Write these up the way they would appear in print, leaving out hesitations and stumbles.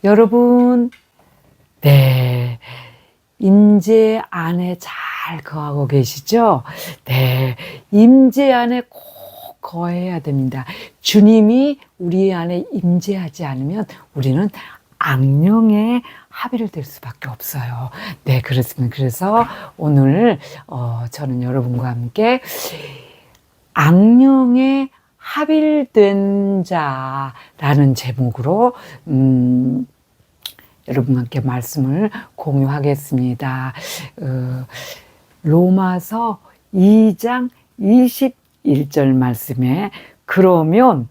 여러분, 네, 임재 안에 잘 거하고 계시죠? 네, 임재 안에 꼭 거해야 됩니다. 주님이 우리 안에 임재하지 않으면 우리는 악령에 합의될 수밖에 없어요. 네, 그렇습니다. 그래서 오늘 저는 여러분과 함께 악령에 합일된 자라는 제목으로 여러분과 함께 말씀을 공유하겠습니다. 로마서 2장 21절 말씀에 그러면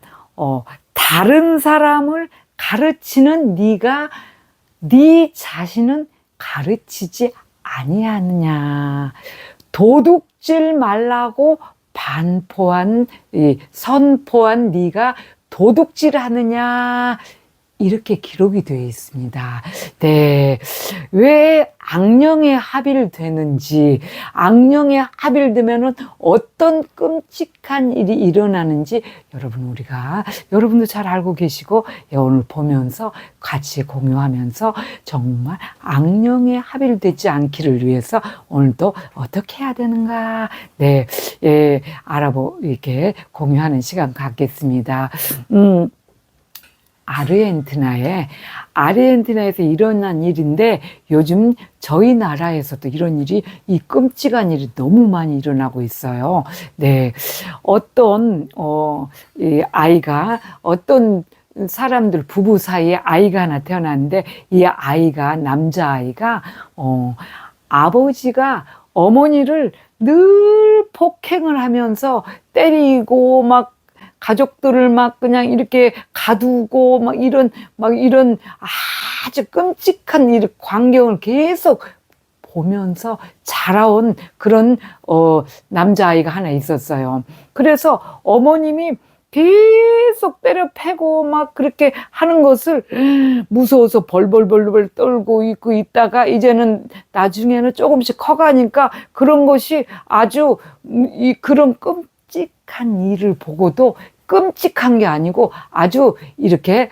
다른 사람을 가르치는 네가 네 자신은 가르치지 아니하느냐. 도둑질 말라고 선포한 네가 도둑질하느냐. 이렇게 기록이 되어 있습니다. 네. 왜 악령에 합일되는지, 악령에 합일되면은 어떤 끔찍한 일이 일어나는지 여러분도 잘 알고 계시고, 오늘 보면서 같이 공유하면서 정말 악령에 합일되지 않기를 위해서 오늘도 어떻게 해야 되는가, 네, 이렇게 공유하는 시간 갖겠습니다. 아르헨티나에서 일어난 일인데 요즘 저희 나라에서도 이런 일이, 이 끔찍한 일이 너무 많이 일어나고 있어요. 네. 이 아이가, 어떤 사람들 부부 사이에 아이가 하나 태어났는데 이 아이가, 남자아이가, 아버지가 어머니를 늘 폭행을 하면서 때리고 가족들을 그냥 이렇게 가두고 이런 아주 끔찍한 광경을 계속 보면서 자라온 그런 남자아이가 하나 있었어요. 그래서 어머님이 계속 때려 패고 그렇게 하는 것을 무서워서 벌벌 떨고 있다가 이제는 나중에는 조금씩 커가니까 그런 것이 아주 그런 끔찍한 일을 보고도 끔찍한 게 아니고 아주 이렇게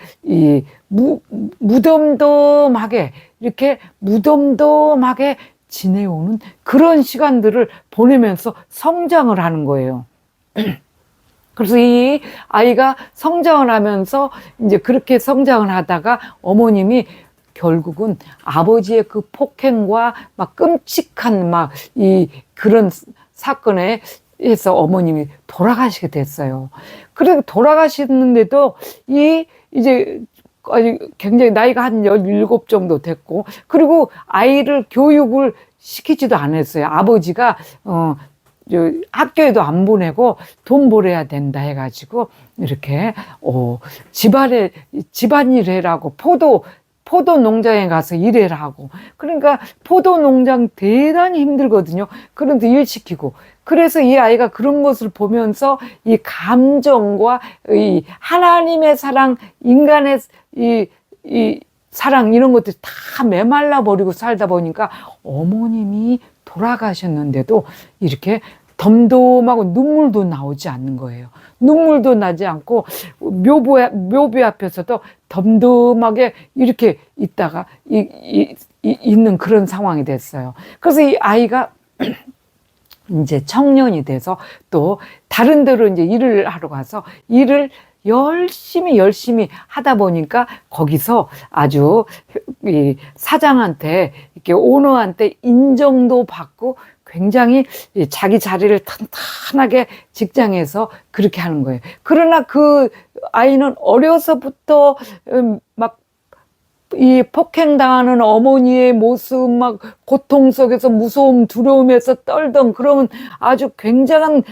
무덤덤하게 지내오는 그런 시간들을 보내면서 성장을 하는 거예요. 그래서 이 아이가 성장을 하면서 이제 그렇게 성장을 하다가 어머님이 결국은 아버지의 그 폭행과 끔찍한 그런 사건에 해서 어머님이 돌아가시게 됐어요. 그리고 돌아가시는데도 이제 굉장히 나이가 한 17 정도 됐고, 그리고 아이를 교육을 시키지도 않았어요. 아버지가 학교에도 안 보내고 돈 벌어야 된다 해가지고 이렇게 집안일 해라고 포도 농장에 가서 일해라고. 그러니까 포도 농장 대단히 힘들거든요. 그런데 일 시키고. 그래서 이 아이가 그런 것을 보면서 이 감정과 이 하나님의 사랑, 인간의 이 사랑, 이런 것들이 다 메말라 버리고 살다 보니까 어머님이 돌아가셨는데도 이렇게 덤덤하고 눈물도 나오지 않는 거예요. 눈물도 나지 않고 묘비 앞에서도 덤덤하게 이렇게 있다가 있는 그런 상황이 됐어요. 그래서 이 아이가 이제 청년이 돼서 또 다른 데로 이제 일을 하러 가서 일을 열심히 하다 보니까 거기서 아주 이 사장한테, 이렇게 오너한테 인정도 받고 굉장히 자기 자리를 탄탄하게 직장에서 그렇게 하는 거예요. 그러나 그 아이는 어려서부터 이 폭행당하는 어머니의 모습, 고통 속에서 무서움, 두려움에서 떨던 그런 아주 굉장한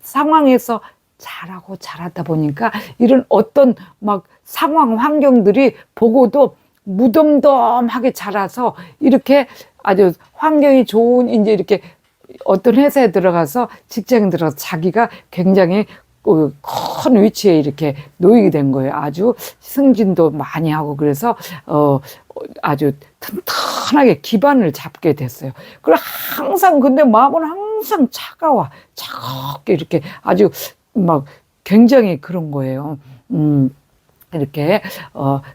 상황에서 자라다 보니까 이런 어떤 상황, 환경들이 보고도 무덤덤하게 자라서 이렇게 아주 환경이 좋은 이제 이렇게 어떤 회사에 들어가서 직장에 들어가서 자기가 굉장히 큰 위치에 이렇게 놓이게 된 거예요. 아주 승진도 많이 하고 그래서 아주 튼튼하게 기반을 잡게 됐어요. 그리고 항상 근데 마음은 항상 차갑게 이렇게 아주 굉장히 그런 거예요. 이렇게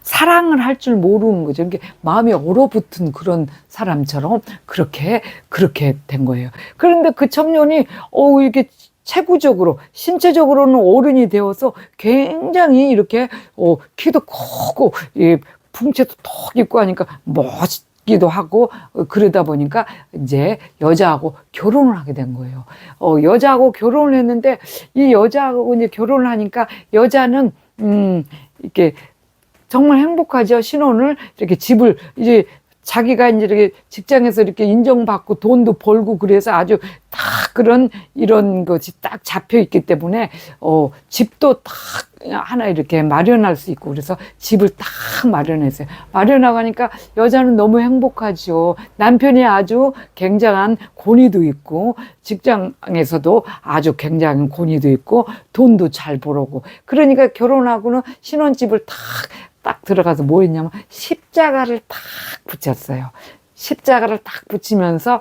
사랑을 할 줄 모르는 거죠. 이렇게 마음이 얼어붙은 그런 사람처럼 그렇게 된 거예요. 그런데 그 청년이 이게 체구적으로 신체적으로는 어른이 되어서 굉장히 이렇게 키도 크고 풍채도 턱 있고 하니까 멋있기도 하고 그러다 보니까 이제 여자하고 결혼을 하게 된 거예요. 여자하고 결혼을 했는데 이 여자하고 이제 결혼을 하니까 여자는 이렇게 정말 행복하죠. 신혼을 이렇게 집을 이제 자기가 이제 이렇게 직장에서 이렇게 인정받고 돈도 벌고 그래서 아주 다 이런 것이 딱 잡혀 있기 때문에 집도 딱 하나 이렇게 마련할 수 있고 그래서 집을 딱 마련했어요. 마련하고 하니까 여자는 너무 행복하죠. 남편이 아주 굉장한 권위도 있고 직장에서도 아주 굉장한 권위도 있고 돈도 잘 벌고 그러니까 결혼하고는 신혼집을 딱 들어가서 뭐 했냐면 십자가를 딱 붙였어요. 십자가를 딱 붙이면서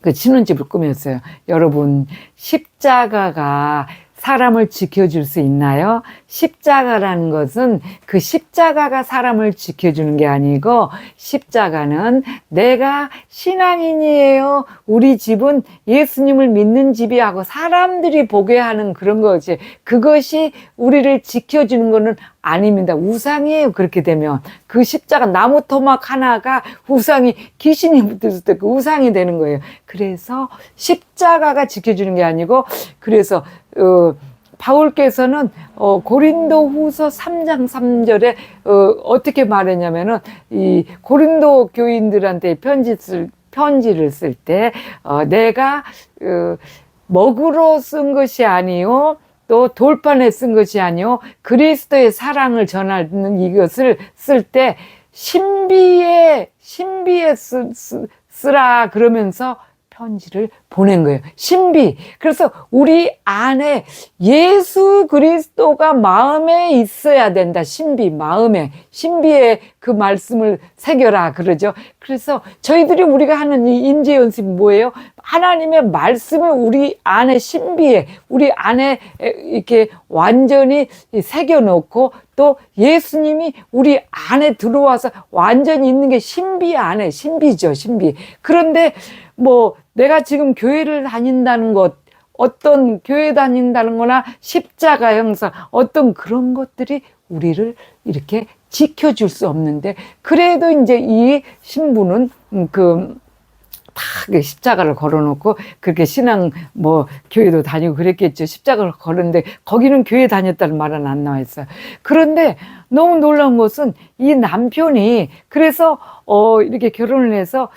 그 신혼집을 꾸몄어요. 여러분, 십자가가 사람을 지켜줄 수 있나요? 십자가라는 것은 그 십자가가 사람을 지켜주는 게 아니고 십자가는 내가 신앙인이에요. 우리 집은 예수님을 믿는 집이 하고 사람들이 보게 하는 그런 거지. 그것이 우리를 지켜주는 거는 아닙니다. 우상이에요. 그렇게 되면 그 십자가 나무 토막 하나가 우상이 귀신이 붙었을 때 그 우상이 되는 거예요. 그래서 십자가가 지켜주는 게 아니고 그래서 바울께서는 고린도 후서 3장 3절에 어떻게 말했냐면은 이 고린도 교인들한테 편지를 쓸 때 내가 먹으러 쓴 것이 아니요 또 돌판에 쓴 것이 아니요 그리스도의 사랑을 전하는 이것을 쓸 때 신비에 쓰라 그러면서 편지를 보낸 거예요. 신비. 그래서 우리 안에 예수 그리스도가 마음에 있어야 된다. 신비, 마음에. 신비에 그 말씀을 새겨라. 그러죠. 그래서 저희들이 우리가 하는 이 인재 연습이 뭐예요? 하나님의 말씀을 우리 안에 신비에, 우리 안에 이렇게 완전히 새겨놓고 또 예수님이 우리 안에 들어와서 완전히 있는 게 신비 안에, 신비죠, 신비. 그런데 뭐 내가 지금 교회를 다닌다는 것, 어떤 교회 다닌다는 거나 십자가 형상, 어떤 그런 것들이 우리를 이렇게 지켜줄 수 없는데, 그래도 이제 이 신부는 다 십자가를 걸어놓고 그렇게 신앙 교회도 다니고 그랬겠죠. 십자가를 걸었는데 거기는 교회 다녔다는 말은 안 나와 있어요. 그런데 너무 놀라운 것은 이 남편이 그래서 이렇게 결혼을 해서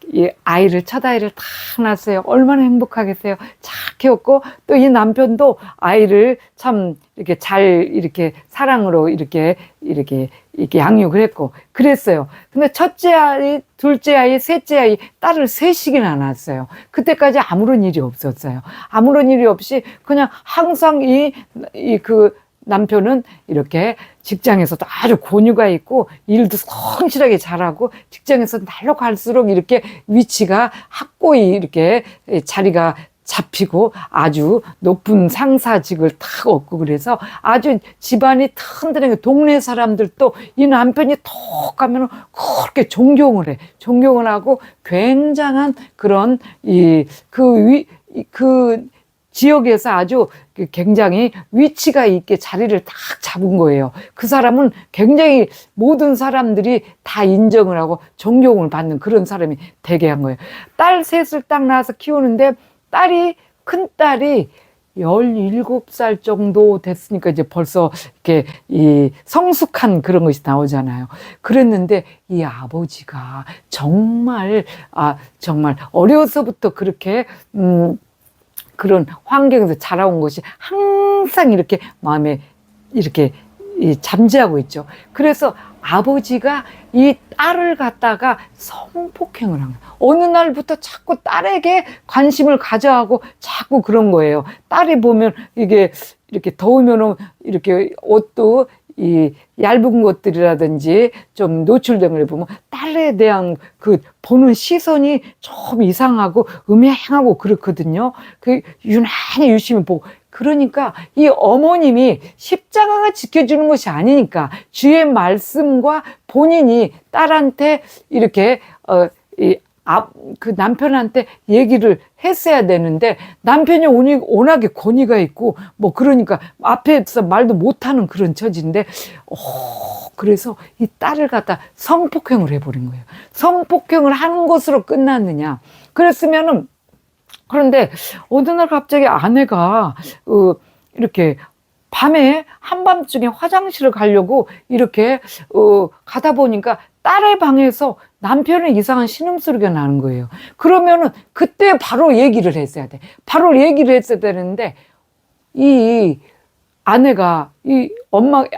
이 아이를 첫 아이를 딱 낳았어요. 얼마나 행복하겠어요. 잘 키웠고 또 이 남편도 아이를 참 이렇게 잘 이렇게 사랑으로 이렇게 양육을 했고 그랬어요. 근데 첫째 아이, 둘째 아이, 셋째 아이 딸을 셋이나 낳았어요. 그때까지 아무런 일이 없었어요. 아무런 일이 없이 그냥 항상 그 남편은 이렇게 직장에서도 아주 권유가 있고 일도 성실하게 잘하고 직장에서 날로 갈수록 이렇게 위치가 확고히 이렇게 자리가 잡히고 아주 높은 상사직을 탁 얻고 그래서 아주 집안이 튼튼하게 동네 사람들도 이 남편이 톡 가면 그렇게 존경을 해. 존경을 하고 굉장한 그런 그 지역에서 아주 굉장히 위치가 있게 자리를 딱 잡은 거예요. 그 사람은 굉장히 모든 사람들이 다 인정을 하고 존경을 받는 그런 사람이 되게 한 거예요. 딸 셋을 딱 낳아서 키우는데 큰 딸이 17살 정도 됐으니까 이제 벌써 이렇게 성숙한 그런 것이 나오잖아요. 그랬는데 이 아버지가 정말 어려서부터 그렇게 그런 환경에서 자라온 것이 항상 이렇게 마음에 이렇게 잠재하고 있죠. 그래서 아버지가 이 딸을 갖다가 성폭행을 한 거예요. 어느 날부터 자꾸 딸에게 관심을 가져하고 자꾸 그런 거예요. 딸이 보면 이게 이렇게 더우면 이렇게 옷도 얇은 것들이라든지 좀 노출된 걸 보면 딸에 대한 그 보는 시선이 좀 이상하고 음행하고 그렇거든요. 그 유난히 유심히 보고 그러니까 이 어머님이 십자가가 지켜주는 것이 아니니까 주의 말씀과 본인이 딸한테 이렇게 그 남편한테 얘기를 했어야 되는데 남편이 워낙에 권위가 있고 뭐 그러니까 앞에서 말도 못하는 그런 처지인데 그래서 이 딸을 갖다 성폭행을 해버린 거예요. 성폭행을 하는 것으로 끝났느냐. 그랬으면은 그런데 어느 날 갑자기 아내가 이렇게 밤에 한밤중에 화장실을 가려고 이렇게 가다 보니까 딸의 방에서 남편의 이상한 신음소리가 나는 거예요. 그러면은 그때 바로 얘기를 했어야 돼. 바로 얘기를 했어야 되는데 이 아내가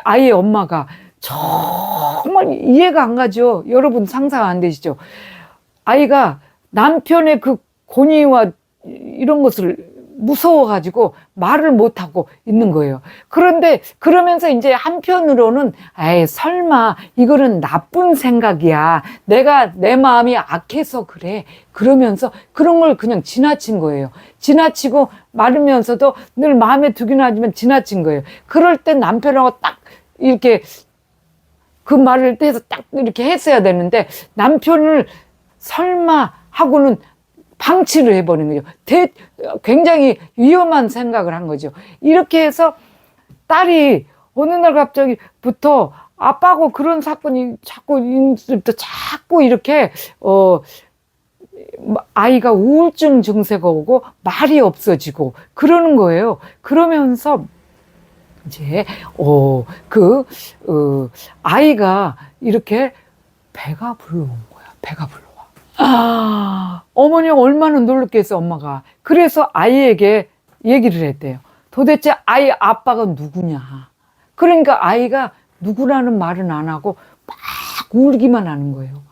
아이의 엄마가 정말 이해가 안 가죠. 여러분 상상 안 되시죠? 아이가 남편의 그 권위와 이런 것을 무서워가지고 말을 못하고 있는 거예요. 그런데 그러면서 이제 한편으로는 에이 설마 이거는 나쁜 생각이야. 내가 내 마음이 악해서 그래. 그러면서 그런 걸 그냥 지나친 거예요. 지나치고 말하면서도 늘 마음에 두긴 하지만 지나친 거예요. 그럴 때 남편하고 딱 이렇게 그 말을 해서 딱 이렇게 했어야 되는데 남편을 설마 하고는 방치를 해버린 거죠. 굉장히 위험한 생각을 한 거죠. 이렇게 해서 딸이 어느 날 갑자기부터 아빠하고 그런 사건이 자꾸 이렇게 아이가 우울증 증세가 오고 말이 없어지고 그러는 거예요. 그러면서 이제 아이가 이렇게 배가 불러온 거야. 배가 불러. 어머니 얼마나 놀랐겠어, 엄마가. 그래서 아이에게 얘기를 했대요. 도대체 아이 아빠가 누구냐. 그러니까 아이가 누구라는 말은 안 하고 막 울기만 하는 거예요.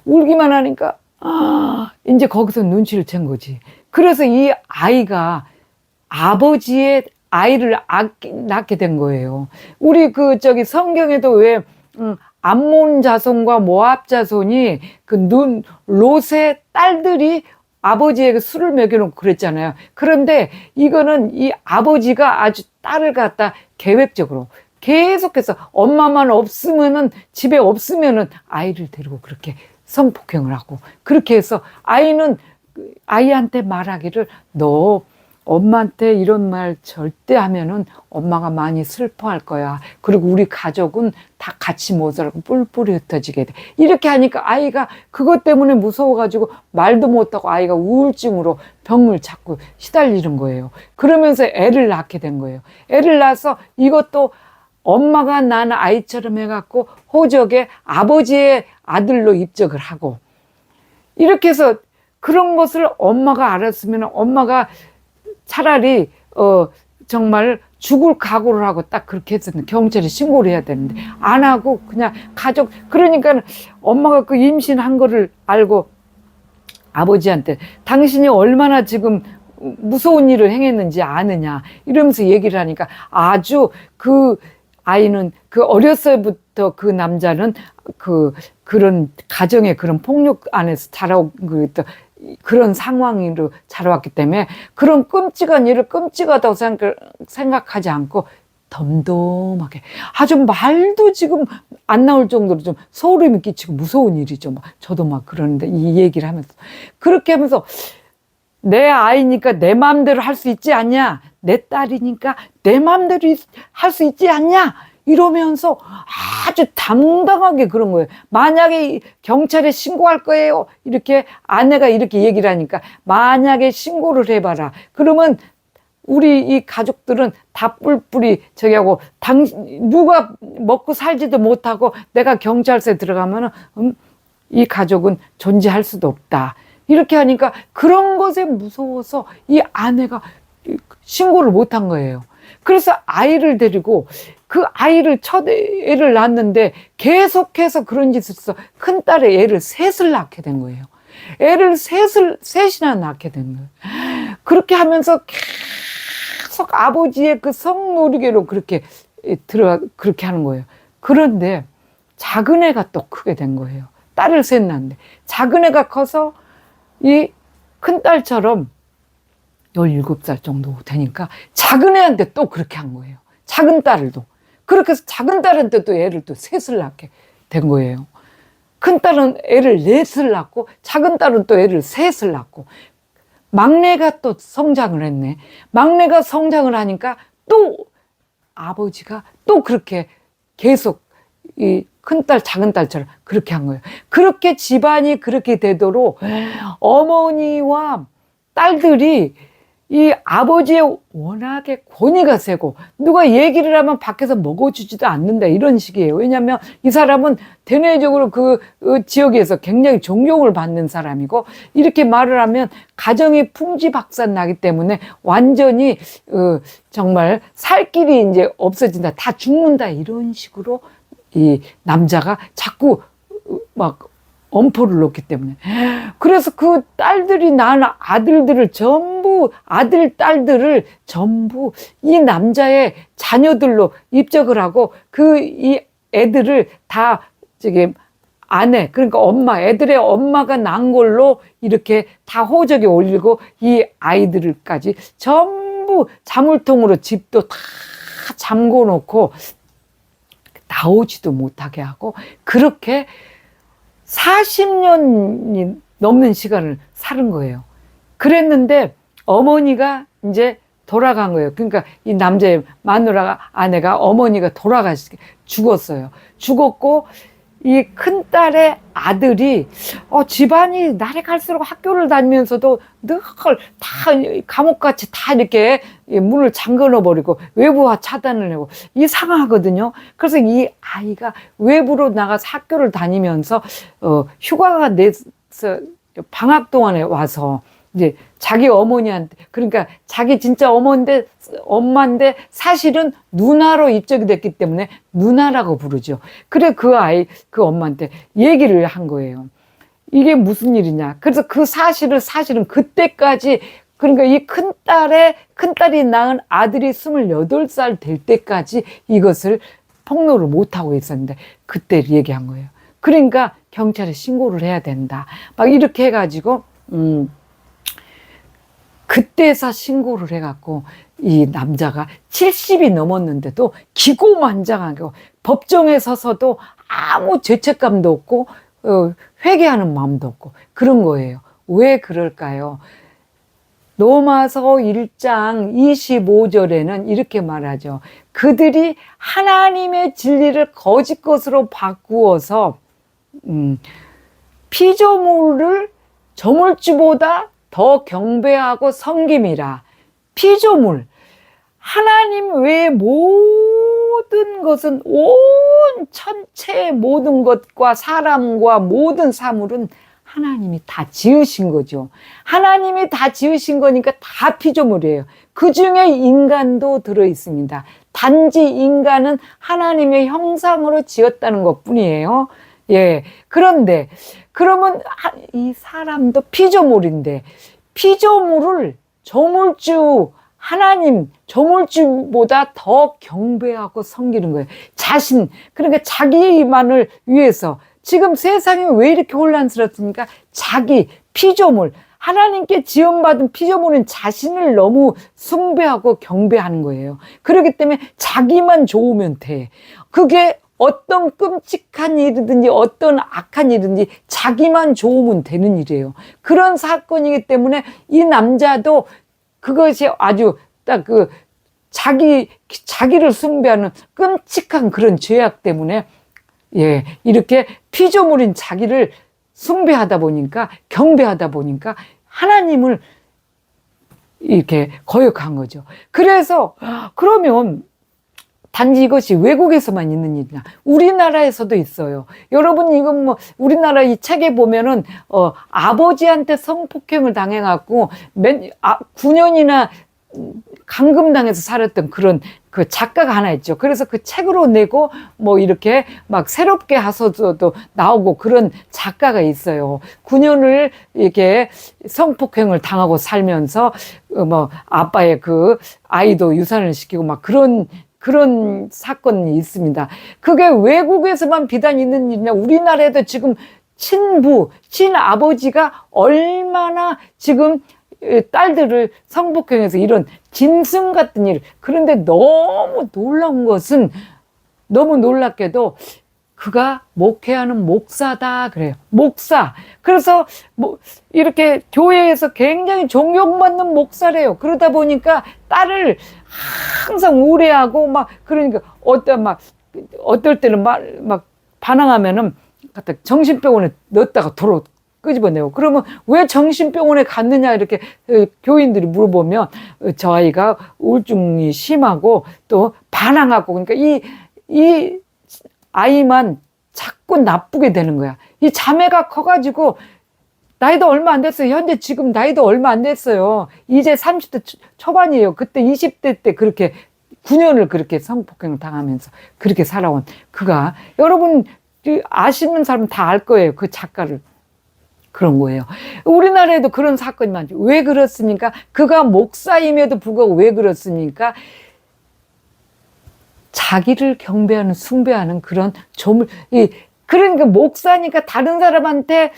울기만 하니까, 이제 거기서 눈치를 챈 거지. 그래서 이 아이가 아버지의 아이를 낳게 된 거예요. 우리 성경에도 왜, 암몬 자손과 모압 자손이 롯의 딸들이 아버지에게 술을 먹여놓고 그랬잖아요. 그런데 이거는 이 아버지가 아주 딸을 갖다 계획적으로 계속해서 엄마만 없으면은 집에 없으면은 아이를 데리고 그렇게 성폭행을 하고 그렇게 해서 아이한테 말하기를 너 엄마한테 이런 말 절대 하면은 엄마가 많이 슬퍼할 거야. 그리고 우리 가족은 다 같이 못 살고 뿔뿔이 흩어지게 돼. 이렇게 하니까 아이가 그것 때문에 무서워가지고 말도 못하고 아이가 우울증으로 병을 자꾸 시달리는 거예요. 그러면서 애를 낳게 된 거예요. 애를 낳아서 이것도 엄마가 낳은 아이처럼 해갖고 호적에 아버지의 아들로 입적을 하고 이렇게 해서 그런 것을 엄마가 알았으면 엄마가 차라리 정말 죽을 각오를 하고 딱 그렇게 했었는데 경찰에 신고를 해야 되는데 안 하고 그냥 그러니까 엄마가 그 임신한 거를 알고 아버지한테 당신이 얼마나 지금 무서운 일을 행했는지 아느냐 이러면서 얘기를 하니까 아주 그 아이는 어렸을부터 그 남자는 그런 가정의 그런 폭력 안에서 자라고 그런 상황으로 자라왔기 때문에 그런 끔찍한 일을 끔찍하다고 생각하지 않고 덤덤하게 아주 말도 지금 안 나올 정도로 좀 소름이 끼치고 무서운 일이죠. 저도 막 그러는데 이 얘기를 하면서 그렇게 하면서 내 아이니까 내 마음대로 할 수 있지 않냐? 내 딸이니까 내 마음대로 할 수 있지 않냐? 이러면서 아주 당당하게 그런 거예요. 만약에 경찰에 신고할 거예요. 이렇게 아내가 이렇게 얘기를 하니까 만약에 신고를 해봐라. 그러면 우리 이 가족들은 다 뿔뿔이 저기하고 누가 먹고 살지도 못하고 내가 경찰서에 들어가면은 이 가족은 존재할 수도 없다. 이렇게 하니까 그런 것에 무서워서 이 아내가 신고를 못한 거예요. 그래서 아이를 데리고 그 아이를 첫 애를 낳았는데 계속해서 그런 짓을 해서 큰딸의 애를 셋을 낳게 된 거예요. 애를 셋이나 낳게 된 거예요. 그렇게 하면서 계속 아버지의 그 성노리개로 그렇게 하는 거예요. 그런데 작은 애가 또 크게 된 거예요. 딸을 셋 낳는데 작은 애가 커서 이 큰딸처럼 17살 정도 되니까 작은 애한테 또 그렇게 한 거예요. 작은 딸을도. 그렇게 해서 작은 딸한테 또 애를 또 셋을 낳게 된 거예요. 큰 딸은 애를 넷을 낳고 작은 딸은 또 애를 셋을 낳고 막내가 또 성장을 했네. 막내가 성장을 하니까 또 아버지가 또 그렇게 계속 이 큰딸 작은 딸처럼 그렇게 한 거예요. 그렇게 집안이 그렇게 되도록 어머니와 딸들이 이 아버지의 워낙에 권위가 세고 누가 얘기를 하면 밖에서 먹어주지도 않는다 이런 식이에요. 왜냐하면 이 사람은 대내적으로 그 지역에서 굉장히 존경을 받는 사람이고 이렇게 말을 하면 가정이 풍지박산 나기 때문에 완전히 정말 살 길이 이제 없어진다, 다 죽는다 이런 식으로 이 남자가 자꾸 막 엄포를 놓기 때문에. 그래서 그 딸들이 낳은 아들들을 전부, 아들, 딸들을 전부 이 남자의 자녀들로 입적을 하고 이 애들을 다 아내, 그러니까 엄마, 애들의 엄마가 낳은 걸로 이렇게 다 호적에 올리고 이 아이들까지 전부 자물통으로 집도 다 잠궈 놓고 나오지도 못하게 하고 그렇게 40년이 넘는 시간을 사는 거예요. 그랬는데 어머니가 이제 돌아간 거예요. 그러니까 이 남자의 마누라가 아내가 어머니가 죽었어요. 죽었고 이 큰딸의 아들이 집안이 날이 갈수록 학교를 다니면서도 늘 다 감옥같이 다 이렇게 문을 잠궈 놓아버리고 외부와 차단을 하고 이상하거든요. 그래서 이 아이가 외부로 나가서 학교를 다니면서 휴가가 내서 방학 동안에 와서 이제 자기 어머니한테, 그러니까 자기 진짜 엄마인데 사실은 누나로 입적이 됐기 때문에 누나라고 부르죠. 그래 그 엄마한테 얘기를 한 거예요. 이게 무슨 일이냐. 그래서 그 사실은 그때까지, 그러니까 이 큰딸이 낳은 아들이 28살 될 때까지 이것을 폭로를 못하고 있었는데 그때 얘기한 거예요. 그러니까 경찰에 신고를 해야 된다. 막 이렇게 해가지고 그때서 신고를 해갖고 이 남자가 70이 넘었는데도 기고만장하고 법정에 서서도 아무 죄책감도 없고 회개하는 마음도 없고 그런 거예요. 왜 그럴까요? 로마서 1장 25절에는 이렇게 말하죠. 그들이 하나님의 진리를 거짓 것으로 바꾸어서 피조물을 저물주보다 더 경배하고 섬김이라. 피조물, 하나님 외의 모든 것은, 온 천체의 모든 것과 사람과 모든 사물은 하나님이 다 지으신 거죠. 하나님이 다 지으신 거니까 다 피조물이에요. 그 중에 인간도 들어있습니다. 단지 인간은 하나님의 형상으로 지었다는 것 뿐이에요. 예. 그런데 그러면 이 사람도 피조물인데 피조물을 조물주보다 더 경배하고 섬기는 거예요. 그러니까 자기만을 위해서. 지금 세상이 왜 이렇게 혼란스럽습니까? 피조물, 하나님께 지원받은 피조물은 자신을 너무 숭배하고 경배하는 거예요. 그렇기 때문에 자기만 좋으면 돼. 그게 어떤 끔찍한 일이든지 어떤 악한 일이든지 자기만 좋으면 되는 일이에요. 그런 사건이기 때문에 이 남자도 그것이 아주 딱 자기를 숭배하는 끔찍한 그런 죄악 때문에 이렇게 피조물인 자기를 숭배하다 보니까, 경배하다 보니까 하나님을 이렇게 거역한 거죠. 그래서 그러면 단지 이것이 외국에서만 있는 일이냐? 우리나라에서도 있어요. 여러분, 이건 우리나라 이 책에 보면은, 아버지한테 성폭행을 당해갖고, 9년이나 감금당해서 살았던 그런 그 작가가 하나 있죠. 그래서 그 책으로 내고, 이렇게 막 새롭게 하서도 나오고 그런 작가가 있어요. 9년을 이렇게 성폭행을 당하고 살면서, 아빠의 그 아이도 유산을 시키고 막 그런 사건이 있습니다. 그게 외국에서만 비단 있는 일이냐? 우리나라에도 지금 친아버지가 얼마나 지금 딸들을 성폭행해서 이런 짐승 같은 일. 그런데 너무 놀라운 것은, 너무 놀랍게도 그가 목회하는 목사다 그래요. 목사. 그래서 뭐 이렇게 교회에서 굉장히 존경받는 목사래요. 그러다 보니까 딸을 항상 우려하고 막, 그러니까 어떨 때는 막 반항하면은 갖다 정신병원에 넣었다가 도로 끄집어내고, 그러면 왜 정신병원에 갔느냐 이렇게 교인들이 물어보면 저 아이가 우울증이 심하고 또 반항하고, 그러니까 이 아이만 자꾸 나쁘게 되는 거야. 이 자매가 커가지고 나이도 얼마 안 됐어요. 현재 지금 나이도 얼마 안 됐어요. 이제 30대 초반이에요. 그때 20대 때 그렇게 9년을 그렇게 성폭행을 당하면서 그렇게 살아온 그가, 여러분 아시는 사람 다 알 거예요. 그 작가를. 그런 거예요. 우리나라에도 그런 사건이 많죠. 왜 그렇습니까? 그가 목사임에도 불구하고 왜 그렇습니까? 자기를 경배하는, 숭배하는 그런 그러니까 목사니까 다른 사람한테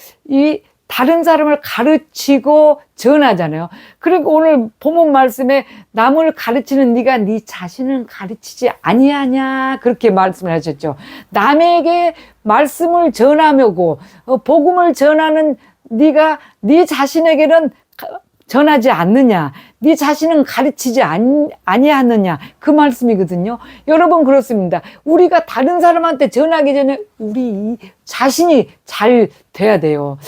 다른 사람을 가르치고 전하잖아요. 그리고 오늘 본문 말씀에 남을 가르치는 네가 네 자신을 가르치지 아니하냐 그렇게 말씀을 하셨죠. 남에게 말씀을 전하며고 복음을 전하는 네가 네 자신에게는 전하지 않느냐, 네 자신은 가르치지 아니하느냐, 그 말씀이거든요. 여러분 그렇습니다. 우리가 다른 사람한테 전하기 전에 우리 자신이 잘 돼야 돼요.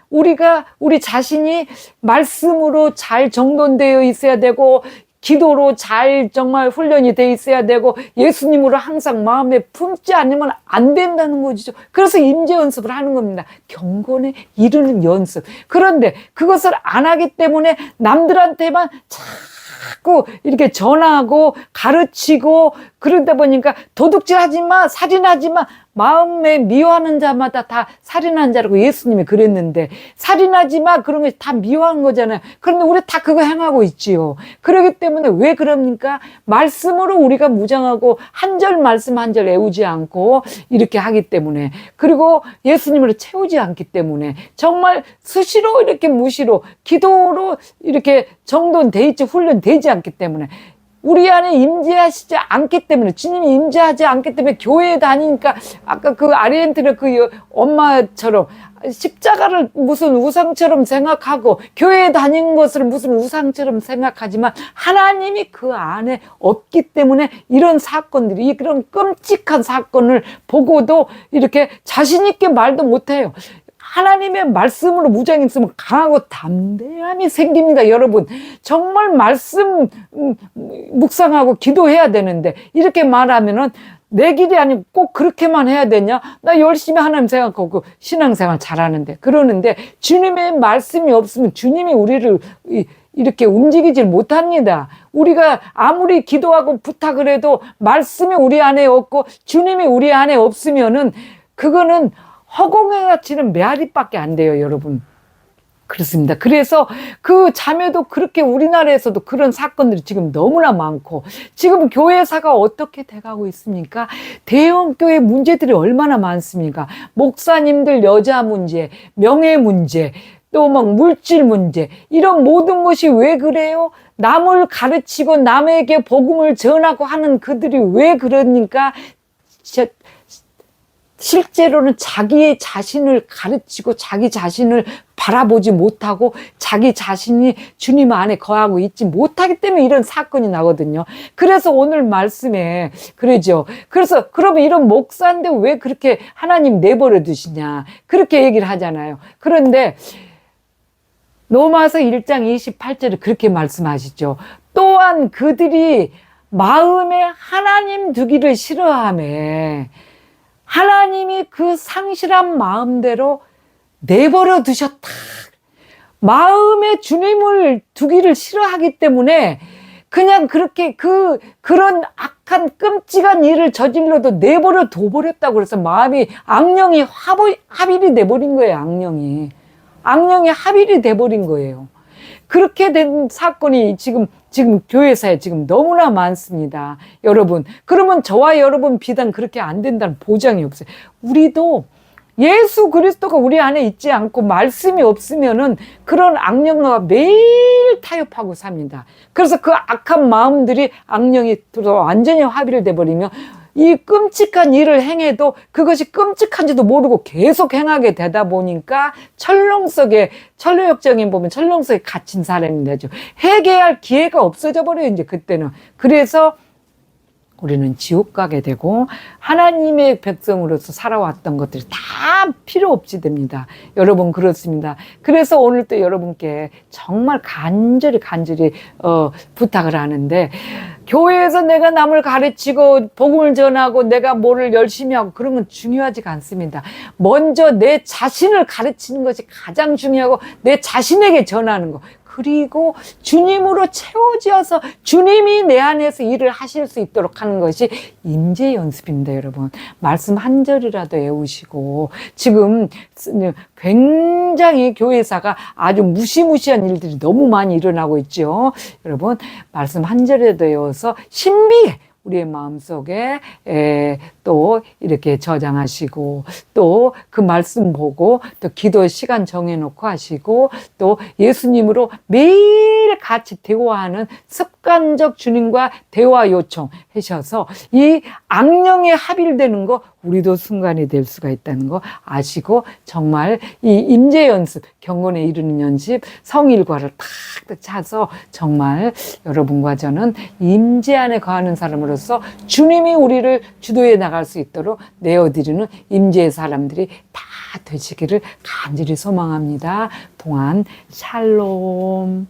우리 자신이 말씀으로 잘 정돈되어 있어야 되고, 기도로 잘 정말 훈련이 돼 있어야 되고, 예수님으로 항상 마음에 품지 않으면 안 된다는 거죠. 그래서 임재 연습을 하는 겁니다. 경건에 이르는 연습. 그런데 그것을 안 하기 때문에 남들한테만 자꾸 이렇게 전하고 가르치고, 그러다 보니까 도둑질하지 마, 살인하지 마, 마음에 미워하는 자마다 다 살인한 자라고 예수님이 그랬는데, 살인하지 마 그런 게 다 미워한 거잖아요. 그런데 우리 다 그거 행하고 있지요. 그렇기 때문에 왜 그럽니까? 말씀으로 우리가 무장하고 한 절 말씀 한 절 애우지 않고 이렇게 하기 때문에, 그리고 예수님으로 채우지 않기 때문에, 정말 수시로 이렇게 무시로 기도로 이렇게 정돈돼 있지 훈련되지 않기 때문에, 우리 안에 임재하시지 않기 때문에, 주님이 임재하지 않기 때문에 교회에 다니니까, 아까 그 아르헨티나 그 엄마처럼 십자가를 무슨 우상처럼 생각하고 교회에 다니는 것을 무슨 우상처럼 생각하지만 하나님이 그 안에 없기 때문에 이런 사건들이, 이런 끔찍한 사건을 보고도 이렇게 자신 있게 말도 못해요. 하나님의 말씀으로 무장이 있으면 강하고 담대함이 생깁니다. 여러분 정말 말씀 묵상하고 기도해야 되는데, 이렇게 말하면은 내 길이 아니고 꼭 그렇게만 해야 되냐? 나 열심히 하나님 생각하고 신앙생활 잘하는데, 그러는데 주님의 말씀이 없으면 주님이 우리를 이렇게 움직이질 못합니다. 우리가 아무리 기도하고 부탁을 해도 말씀이 우리 안에 없고 주님이 우리 안에 없으면은 그거는 허공에 갇히는 메아리밖에 안 돼요, 여러분. 그렇습니다. 그래서 그 자매도 그렇게, 우리나라에서도 그런 사건들이 지금 너무나 많고, 지금 교회사가 어떻게 돼가고 있습니까? 대형교회 문제들이 얼마나 많습니까? 목사님들 여자 문제, 명예 문제, 또 막 물질 문제, 이런 모든 것이 왜 그래요? 남을 가르치고 남에게 복음을 전하고 하는 그들이 왜 그러니까? 실제로는 자기의 자신을 가르치고 자기 자신을 바라보지 못하고 자기 자신이 주님 안에 거하고 있지 못하기 때문에 이런 사건이 나거든요. 그래서 오늘 말씀에 그러죠. 그래서 그러면 이런 목사인데 왜 그렇게 하나님 내버려 두시냐 그렇게 얘기를 하잖아요. 그런데 로마서 1장 28절에 그렇게 말씀하시죠. 또한 그들이 마음에 하나님 두기를 싫어하며 하나님이 그 상실한 마음대로 내버려 두셨다. 마음에 주님을 두기를 싫어하기 때문에 그냥 그렇게 그런 악한 끔찍한 일을 저질러도 내버려 둬버렸다고. 그래서 마음이 악령이 합일이 돼버린 거예요. 악령이 합일이 돼버린 거예요. 그렇게 된 사건이 지금 교회사에 지금 너무나 많습니다. 여러분, 그러면 저와 여러분 비단 그렇게 안 된다는 보장이 없어요. 우리도 예수 그리스도가 우리 안에 있지 않고 말씀이 없으면은 그런 악령과 매일 타협하고 삽니다. 그래서 그 악한 마음들이 악령이 들어 완전히 합의돼 버리면 이 끔찍한 일을 행해도 그것이 끔찍한지도 모르고 계속 행하게 되다 보니까 천로역정에 보면 철렁 속에 갇힌 사람이 되죠. 회개할 기회가 없어져 버려요, 이제 그때는. 그래서 우리는 지옥 가게 되고 하나님의 백성으로서 살아왔던 것들이 다 필요 없이 됩니다. 여러분 그렇습니다. 그래서 오늘 또 여러분께 정말 간절히 부탁을 하는데, 교회에서 내가 남을 가르치고 복음을 전하고 내가 뭐를 열심히 하고 그런 건 중요하지가 않습니다. 먼저 내 자신을 가르치는 것이 가장 중요하고 내 자신에게 전하는 거, 그리고 주님으로 채워지어서 주님이 내 안에서 일을 하실 수 있도록 하는 것이 임재 연습입니다, 여러분. 말씀 한 절이라도 외우시고, 지금 굉장히 교회사가 아주 무시무시한 일들이 너무 많이 일어나고 있죠. 여러분, 말씀 한 절이라도 외워서 신비에 우리의 마음속에 또 이렇게 저장하시고, 또 그 말씀 보고 또 기도 시간 정해놓고 하시고, 또 예수님으로 매일 같이 대화하는 습관적 주님과 대화 요청 하셔서 이 악령에 합일되는 거 우리도 순간이 될 수가 있다는 거 아시고, 정말 이 임재 연습, 경건에 이르는 연습, 성일과를 탁 차서 정말 여러분과 저는 임재 안에 거하는 사람으로서 주님이 우리를 주도해 나갈 수 있도록 내어드리는 임재의 사람들이 다 되시기를 간절히 소망합니다. 동안 샬롬.